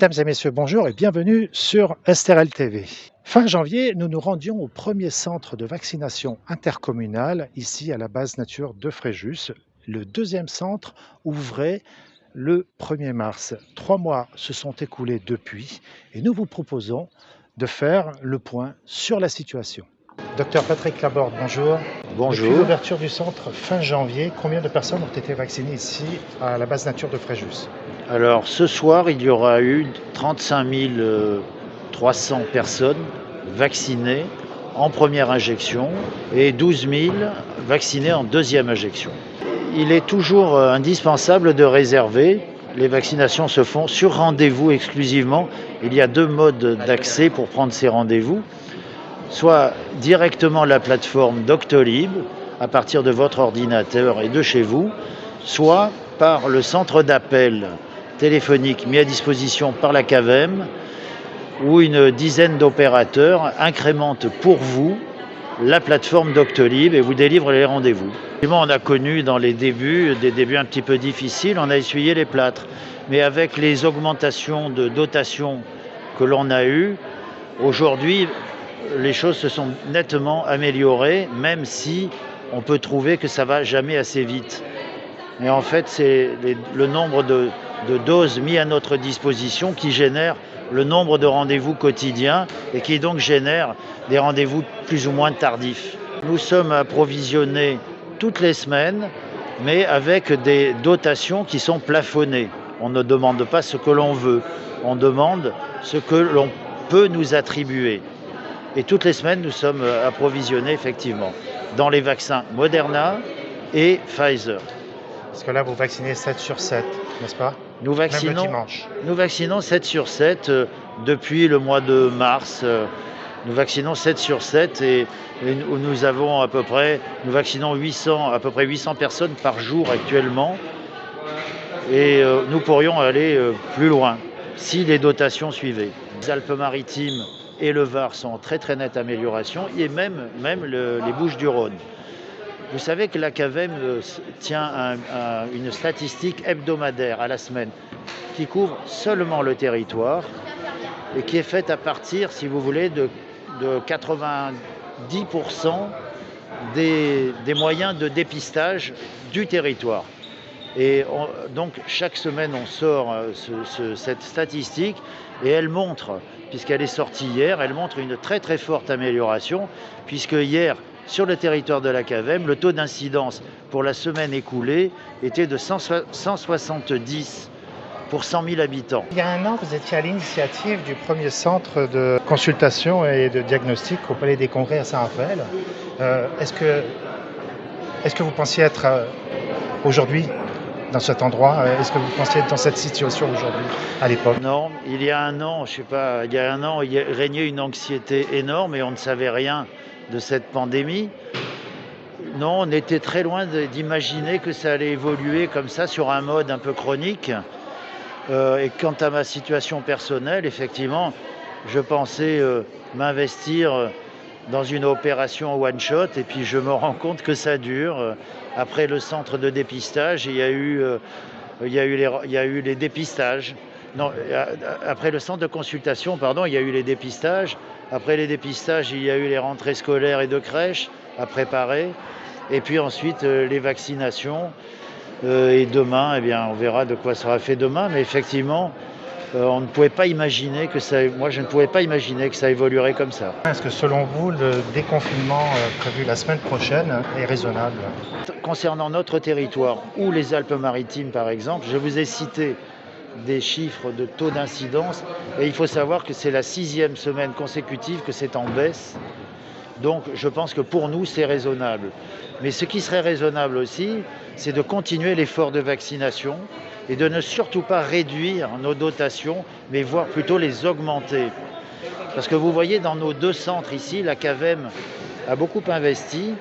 Mesdames et messieurs, bonjour et bienvenue sur STRL TV. Fin janvier, nous nous rendions au premier centre de vaccination intercommunal, ici à la base nature de Fréjus. Le deuxième centre ouvrait le 1er mars. 3 mois se sont écoulés depuis et nous vous proposons de faire le point sur la situation. Docteur Patrick Laborde, bonjour. Depuis Bonjour. l'ouverture du centre fin janvier, combien de personnes ont été vaccinées ici à la base nature de Fréjus? Alors ce soir, il y aura eu 35 300 personnes vaccinées en première injection et 12 000 vaccinées en deuxième injection. Il est toujours indispensable de réserver. Les vaccinations se font sur rendez-vous exclusivement. Il y a 2 modes d'accès pour prendre ces rendez-vous. Soit directement la plateforme Doctolib à partir de votre ordinateur et de chez vous, soit par le centre d'appel téléphonique mis à disposition par la CAVEM, où une dizaine d'opérateurs incrémentent pour vous la plateforme Doctolib et vous délivrent les rendez-vous. On a connu dans les débuts, des débuts un petit peu difficiles, on a essuyé les plâtres. Mais avec les augmentations de dotation que l'on a eues, aujourd'hui, les choses se sont nettement améliorées, même si on peut trouver que ça ne va jamais assez vite. Et en fait, c'est le nombre de doses mis à notre disposition qui génère le nombre de rendez-vous quotidiens et qui donc génère des rendez-vous plus ou moins tardifs. Nous sommes approvisionnés toutes les semaines, mais avec des dotations qui sont plafonnées. On ne demande pas ce que l'on veut, on demande ce que l'on peut nous attribuer. Et toutes les semaines, nous sommes approvisionnés effectivement dans les vaccins Moderna et Pfizer. Parce que là, vous vaccinez 7 sur 7, n'est-ce pas? Nous Même le vaccinons, dimanche. nous vaccinons 7 sur 7 depuis le mois de mars. Nous vaccinons 7 sur 7 et nous avons nous vaccinons à peu près 800 personnes par jour actuellement. Et nous pourrions aller plus loin si les dotations suivaient. Les Alpes-Maritimes et le Var sont en très très nette amélioration et même les Bouches-du-Rhône. Vous savez que la CAVEM tient une statistique hebdomadaire à la semaine qui couvre seulement le territoire et qui est faite à partir, si vous voulez, de 90% des moyens de dépistage du territoire. Et donc chaque semaine on sort cette statistique et elle montre, puisqu'elle est sortie hier, elle montre une très très forte amélioration, puisque hier, sur le territoire de la CAVEM, le taux d'incidence pour la semaine écoulée était de 170 pour 100 000 habitants. Il y a un an, vous étiez à l'initiative du premier centre de consultation et de diagnostic au Palais des Congrès à Saint-Raphaël. Est-ce que vous pensiez être aujourd'hui dans cet endroit? Est-ce que vous pensiez être dans cette situation aujourd'hui, à l'époque? Non, il y a un an, il régnait une anxiété énorme et on ne savait rien de cette pandémie. Non, on était très loin d'imaginer que ça allait évoluer comme ça sur un mode un peu chronique. Et quant à ma situation personnelle, effectivement, je pensais m'investir dans une opération one-shot et puis je me rends compte que ça dure. Après le centre de dépistage, il y a eu les dépistages. Non, après le centre de consultation, il y a eu les dépistages. Après les dépistages, il y a eu les rentrées scolaires et de crèches à préparer. Et puis ensuite, les vaccinations. Et demain, on verra de quoi sera fait demain. Mais effectivement, on ne pouvait pas imaginer moi, je ne pouvais pas imaginer que ça évoluerait comme ça. Est-ce que selon vous, le déconfinement prévu la semaine prochaine est raisonnable? Concernant notre territoire ou les Alpes-Maritimes, par exemple, je vous ai cité des chiffres de taux d'incidence et il faut savoir que c'est la 6e semaine consécutive que c'est en baisse. Donc je pense que pour nous c'est raisonnable. Mais ce qui serait raisonnable aussi, c'est de continuer l'effort de vaccination et de ne surtout pas réduire nos dotations, mais voire plutôt les augmenter. Parce que vous voyez, dans nos 2 centres ici, la CAVEM a beaucoup investi.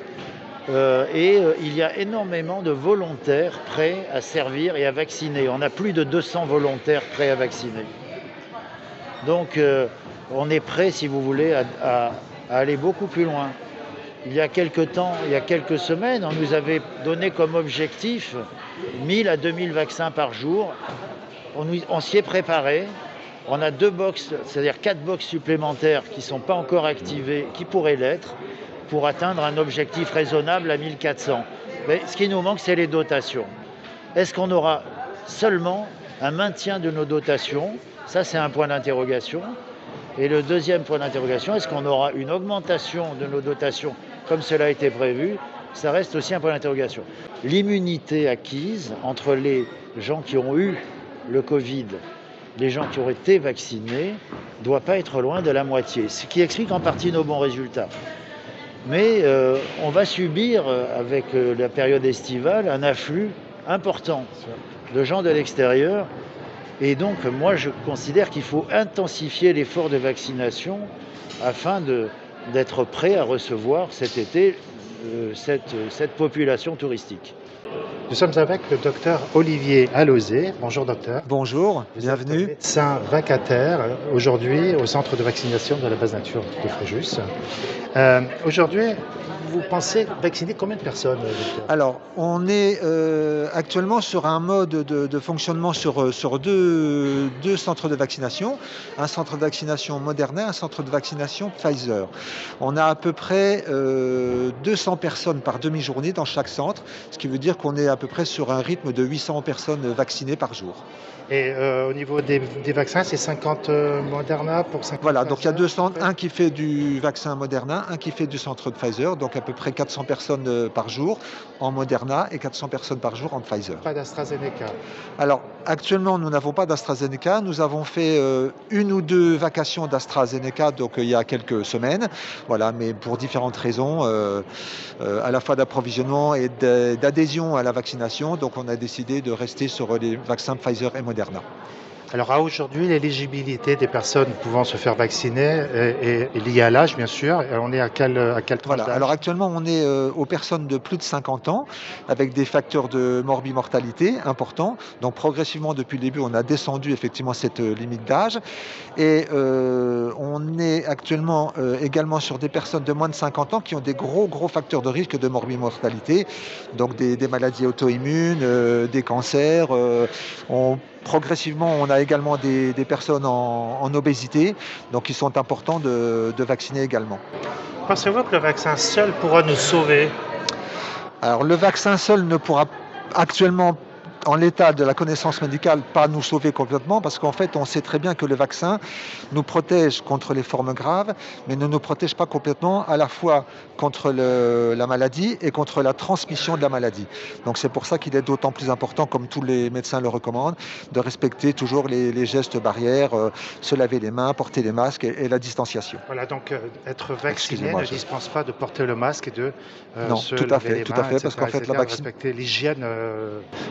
Il y a énormément de volontaires prêts à servir et à vacciner. On a plus de 200 volontaires prêts à vacciner. Donc on est prêt, si vous voulez, à aller beaucoup plus loin. Il y a quelques semaines, on nous avait donné comme objectif 1000 à 2000 vaccins par jour. On s'y est préparé On a 2 box, c'est-à-dire 4 box supplémentaires qui ne sont pas encore activées, qui pourraient l'être, pour atteindre un objectif raisonnable à 1400. Mais ce qui nous manque, c'est les dotations. Est-ce qu'on aura seulement un maintien de nos dotations? Ça, c'est un point d'interrogation. Et le deuxième point d'interrogation, est-ce qu'on aura une augmentation de nos dotations comme cela a été prévu? Ça reste aussi un point d'interrogation. L'immunité acquise entre les gens qui ont eu le Covid, les gens qui ont été vaccinés, ne doit pas être loin de la moitié, ce qui explique en partie nos bons résultats. Mais on va subir, avec la période estivale, un afflux important de gens de l'extérieur. Et donc, moi, je considère qu'il faut intensifier l'effort de vaccination afin d'être prêt à recevoir cet été cette population touristique. Nous sommes avec le docteur Olivier Alauzet. Bonjour docteur. Bonjour, Vous êtes bienvenue. médecin vacataire aujourd'hui au centre de vaccination de la base nature de Fréjus. Aujourd'hui, vous pensez vacciner combien de personnes, docteur? Alors, on est actuellement sur un mode de fonctionnement sur deux centres de vaccination. Un centre de vaccination Moderna, un centre de vaccination Pfizer. On a à peu près 200 personnes par demi-journée dans chaque centre, ce qui veut dire qu'on est à peu près sur un rythme de 800 personnes vaccinées par jour. Et au niveau des vaccins, c'est 50 Moderna pour 50 Voilà, donc il y a Pfizer, deux centres, un qui fait du vaccin Moderna, un qui fait du centre de Pfizer, donc à peu près 400 personnes par jour en Moderna et 400 personnes par jour en Pfizer. Pas d'AstraZeneca. Alors, actuellement, nous n'avons pas d'AstraZeneca. Nous avons fait une ou deux vacations d'AstraZeneca donc, il y a quelques semaines. Voilà, mais pour différentes raisons, à la fois d'approvisionnement et d'adhésion à la vaccination. Donc, on a décidé de rester sur les vaccins Pfizer et Moderna. Alors à aujourd'hui, l'éligibilité des personnes pouvant se faire vacciner est liée à l'âge, bien sûr. Et on est à quel tranche Voilà. d'âge? Alors actuellement, on est aux personnes de plus de 50 ans avec des facteurs de morbimortalité importants. Donc progressivement, depuis le début, on a descendu effectivement cette limite d'âge. Et on est actuellement également sur des personnes de moins de 50 ans qui ont des gros facteurs de risque de morbimortalité. Donc des maladies auto-immunes, des cancers. Progressivement, on a également des personnes en obésité, donc ils sont importants de vacciner également. Pensez-vous que le vaccin seul pourra nous sauver? Alors le vaccin seul ne pourra actuellement, en l'état de la connaissance médicale, pas nous sauver complètement, parce qu'en fait, on sait très bien que le vaccin nous protège contre les formes graves, mais ne nous protège pas complètement, à la fois contre la maladie et contre la transmission de la maladie. Donc c'est pour ça qu'il est d'autant plus important, comme tous les médecins le recommandent, de respecter toujours les gestes barrières, se laver les mains, porter les masques et la distanciation. Voilà, donc être vacciné Excusez-moi, ne dispense pas de porter le masque et de Non, se tout à laver fait, les tout mains, à fait, parce qu'en fait, etc., la vaccine. respecter l'hygiène,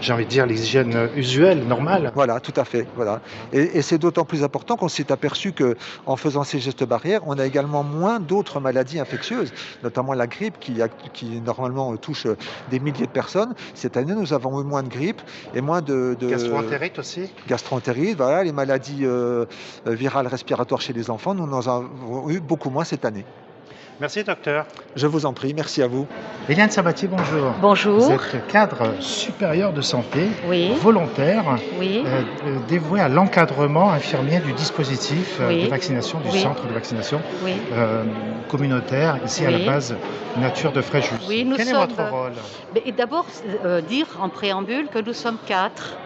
j'ai envie de dire l'hygiène usuelle, normale. Voilà, tout à fait. Voilà. Et c'est d'autant plus important qu'on s'est aperçu qu'en faisant ces gestes barrières, on a également moins d'autres maladies infectieuses, notamment la grippe qui normalement touche des milliers de personnes. Cette année, nous avons eu moins de grippe et moins de Gastro-entérite aussi? gastroentérite. Voilà, les maladies virales respiratoires chez les enfants, nous en avons eu beaucoup moins cette année. Merci docteur. Je vous en prie, merci à vous. Eliane Sabatier, bonjour. Vous Bonjour. êtes cadre supérieur de santé, Oui. volontaire, Oui. dévoué à l'encadrement infirmier du dispositif Oui. de vaccination, du Oui. centre de vaccination Oui. communautaire, ici à la Oui. base nature de Fréjus. Oui, nous Quel est sommes, votre rôle? Mais d'abord, dire en préambule que nous sommes 4.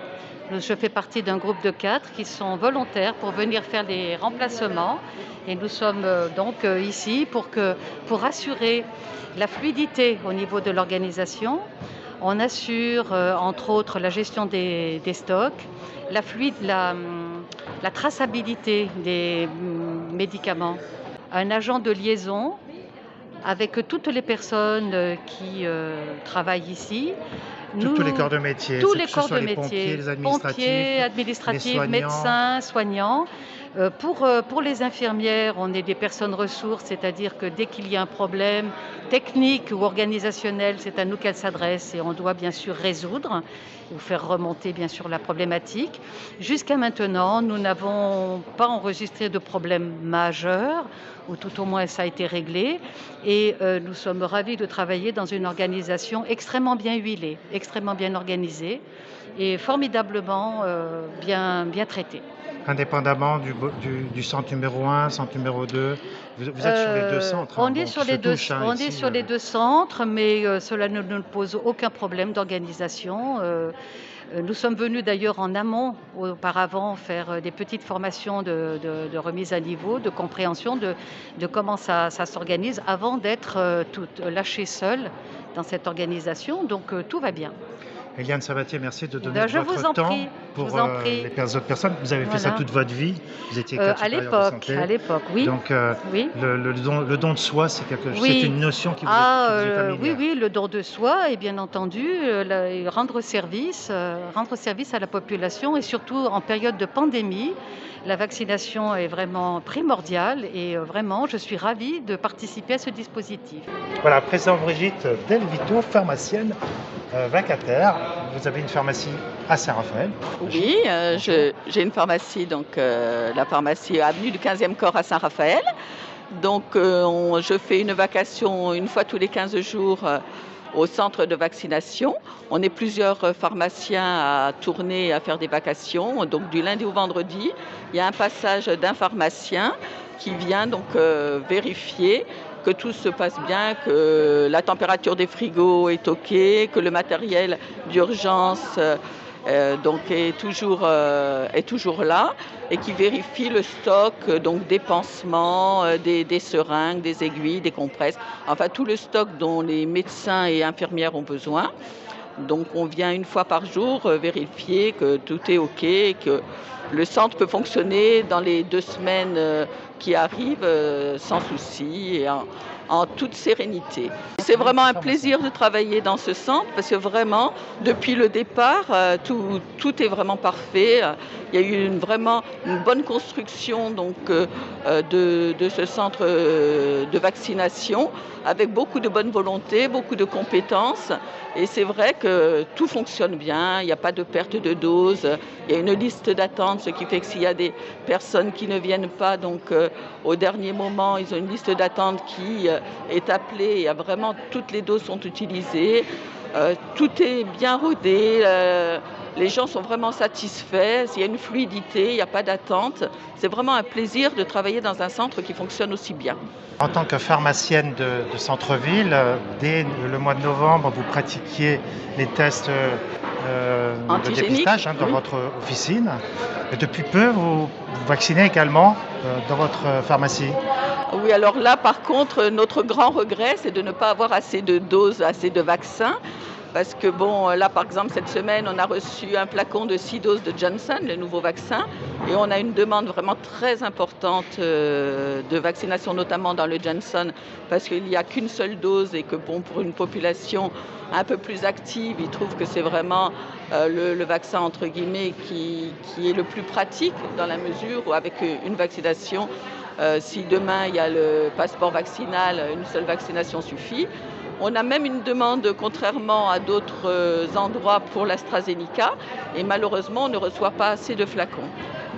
Je fais partie d'un groupe de 4 qui sont volontaires pour venir faire les remplacements. Et nous sommes donc ici pour assurer la fluidité au niveau de l'organisation. On assure entre autres la gestion des stocks, la traçabilité des médicaments, un agent de liaison avec toutes les personnes qui travaillent ici. Tous les corps de métier, Tous que les ce corps soit de les pompiers, métier, les administratifs, pompiers, les administratifs, soignants. médecins, soignants. Pour les infirmières, on est des personnes ressources, c'est-à-dire que dès qu'il y a un problème technique ou organisationnel, c'est à nous qu'elles s'adressent et on doit bien sûr résoudre ou faire remonter bien sûr la problématique. Jusqu'à maintenant, nous n'avons pas enregistré de problème majeur, ou tout au moins ça a été réglé. Et nous sommes ravis de travailler dans une organisation extrêmement bien huilée, extrêmement bien organisée, et formidablement bien traité. Indépendamment du centre numéro 1, centre numéro 2, vous êtes sur les 2 centres, hein, On est bon, sur qui se les 2, touchent, hein, on est ici, sur les 2 centres, mais cela ne nous pose aucun problème d'organisation. Nous sommes venus d'ailleurs en amont, auparavant, faire des petites formations de remise à niveau, de compréhension de comment ça s'organise avant d'être toutes lâchées seules dans cette organisation. Donc tout va bien. Eliane Sabatier, merci de donner Ben, de je vous votre en temps prie, je pour vous en prie. les autres personnes. Vous avez fait ça Voilà. toute votre vie, vous étiez cadre supérieur de santé. À l'époque, oui. Donc Oui. le don de soi, c'est Oui. une notion qui Ah, vous est familière. oui, le don de soi et bien entendu, rendre service à la population et surtout en période de pandémie. La vaccination est vraiment primordiale et vraiment, je suis ravie de participer à ce dispositif. Voilà, présent Brigitte Delvito, pharmacienne vacataire. Vous avez une pharmacie à Saint-Raphaël. Oui, j'ai une pharmacie, donc la pharmacie avenue du 15e corps à Saint-Raphaël. Donc je fais une vacation une fois tous les 15 jours au centre de vaccination. On est plusieurs pharmaciens à tourner, à faire des vacations. Donc du lundi au vendredi, il y a un passage d'un pharmacien qui vient donc vérifier que tout se passe bien, que la température des frigos est OK, que le matériel d'urgence donc est toujours là et qui vérifie le stock donc des pansements, des seringues, des aiguilles, des compresses, enfin tout le stock dont les médecins et infirmières ont besoin. Donc on vient une fois par jour vérifier que tout est OK, que le centre peut fonctionner dans les 2 semaines qui arrivent sans souci et en toute sérénité. C'est vraiment un plaisir de travailler dans ce centre parce que vraiment, depuis le départ, tout est vraiment parfait. Il y a eu vraiment une bonne construction donc, de ce centre de vaccination avec beaucoup de bonne volonté, beaucoup de compétences. Et c'est vrai que tout fonctionne bien, il n'y a pas de perte de dose, il y a une liste d'attente, ce qui fait que s'il y a des personnes qui ne viennent pas, donc au dernier moment, ils ont une liste d'attente qui est appelée et vraiment toutes les doses sont utilisées. Tout est bien rodé, les gens sont vraiment satisfaits, il y a une fluidité, il n'y a pas d'attente. C'est vraiment un plaisir de travailler dans un centre qui fonctionne aussi bien. En tant que pharmacienne de centre-ville, dès le mois de novembre, vous pratiquiez les tests de dépistage dans votre officine. Et depuis peu, vous vaccinez également dans votre pharmacie. Oui, alors là, par contre, notre grand regret, c'est de ne pas avoir assez de doses, assez de vaccins. Parce que bon, là par exemple cette semaine, on a reçu un flacon de 6 doses de Johnson, le nouveau vaccin, et on a une demande vraiment très importante de vaccination, notamment dans le Johnson, parce qu'il n'y a qu'une seule dose et que bon, pour une population un peu plus active, ils trouvent que c'est vraiment le vaccin entre guillemets qui est le plus pratique dans la mesure où avec une vaccination, si demain il y a le passeport vaccinal, une seule vaccination suffit. On a même une demande, contrairement à d'autres endroits, pour l'AstraZeneca et malheureusement, on ne reçoit pas assez de flacons.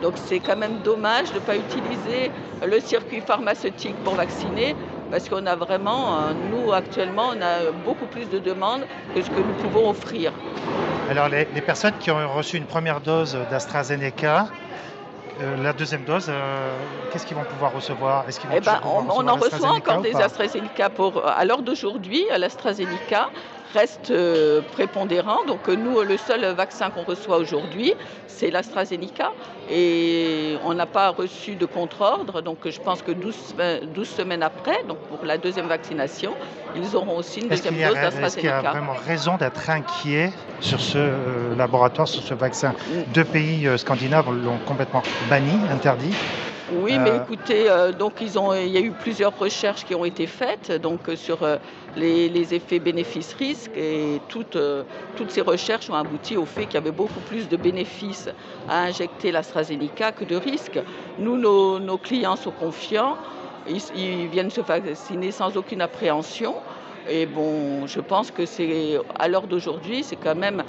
Donc c'est quand même dommage de ne pas utiliser le circuit pharmaceutique pour vacciner parce qu'on a vraiment, nous actuellement, on a beaucoup plus de demandes que ce que nous pouvons offrir. Alors les personnes qui ont reçu une première dose d'AstraZeneca, la deuxième dose, qu'est-ce qu'ils vont pouvoir recevoir? Est-ce qu'ils vont on en reçoit encore des AstraZeneca à l'heure d'aujourd'hui, l'AstraZeneca reste prépondérant. Donc nous, le seul vaccin qu'on reçoit aujourd'hui, c'est l'AstraZeneca. Et on n'a pas reçu de contre-ordre. Donc je pense que 12 semaines après, donc pour la deuxième vaccination, ils auront aussi une deuxième dose d'AstraZeneca. Est-ce qu'il y a vraiment raison d'être inquiet sur ce laboratoire, sur ce vaccin? 2 pays scandinaves l'ont complètement banni, interdit. Oui, mais écoutez, donc il y a eu plusieurs recherches qui ont été faites donc, sur les effets bénéfices-risques et toutes ces recherches ont abouti au fait qu'il y avait beaucoup plus de bénéfices à injecter l'AstraZeneca que de risques. Nous, nos clients sont confiants, ils viennent se vacciner sans aucune appréhension. Et bon, je pense que à l'heure d'aujourd'hui, c'est quand même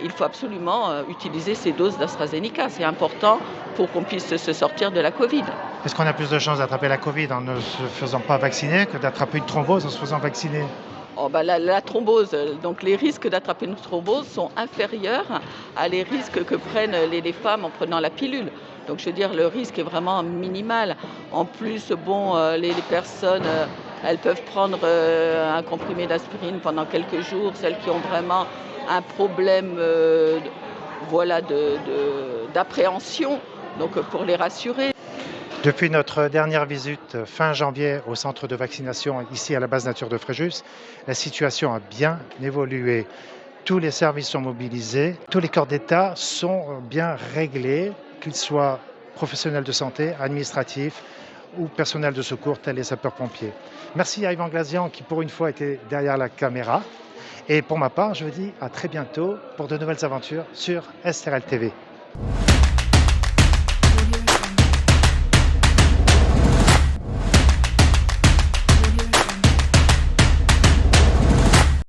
il faut absolument utiliser ces doses d'AstraZeneca. C'est important pour qu'on puisse se sortir de la Covid. Est-ce qu'on a plus de chances d'attraper la Covid en ne se faisant pas vacciner que d'attraper une thrombose en se faisant vacciner? Oh, bah, la thrombose, donc les risques d'attraper une thrombose sont inférieurs à les risques que prennent les femmes en prenant la pilule. Donc je veux dire, le risque est vraiment minimal. En plus, bon, les personnes, elles peuvent prendre un comprimé d'aspirine pendant quelques jours, celles qui ont vraiment un problème voilà, d'appréhension, donc pour les rassurer. Depuis notre dernière visite fin janvier au centre de vaccination ici à la base nature de Fréjus, la situation a bien évolué. Tous les services sont mobilisés, tous les corps d'État sont bien réglés, qu'ils soient professionnels de santé, administratifs ou personnels de secours tels les sapeurs-pompiers. Merci à Yvan Glazian qui pour une fois était derrière la caméra. Et pour ma part, je vous dis à très bientôt pour de nouvelles aventures sur SRL TV.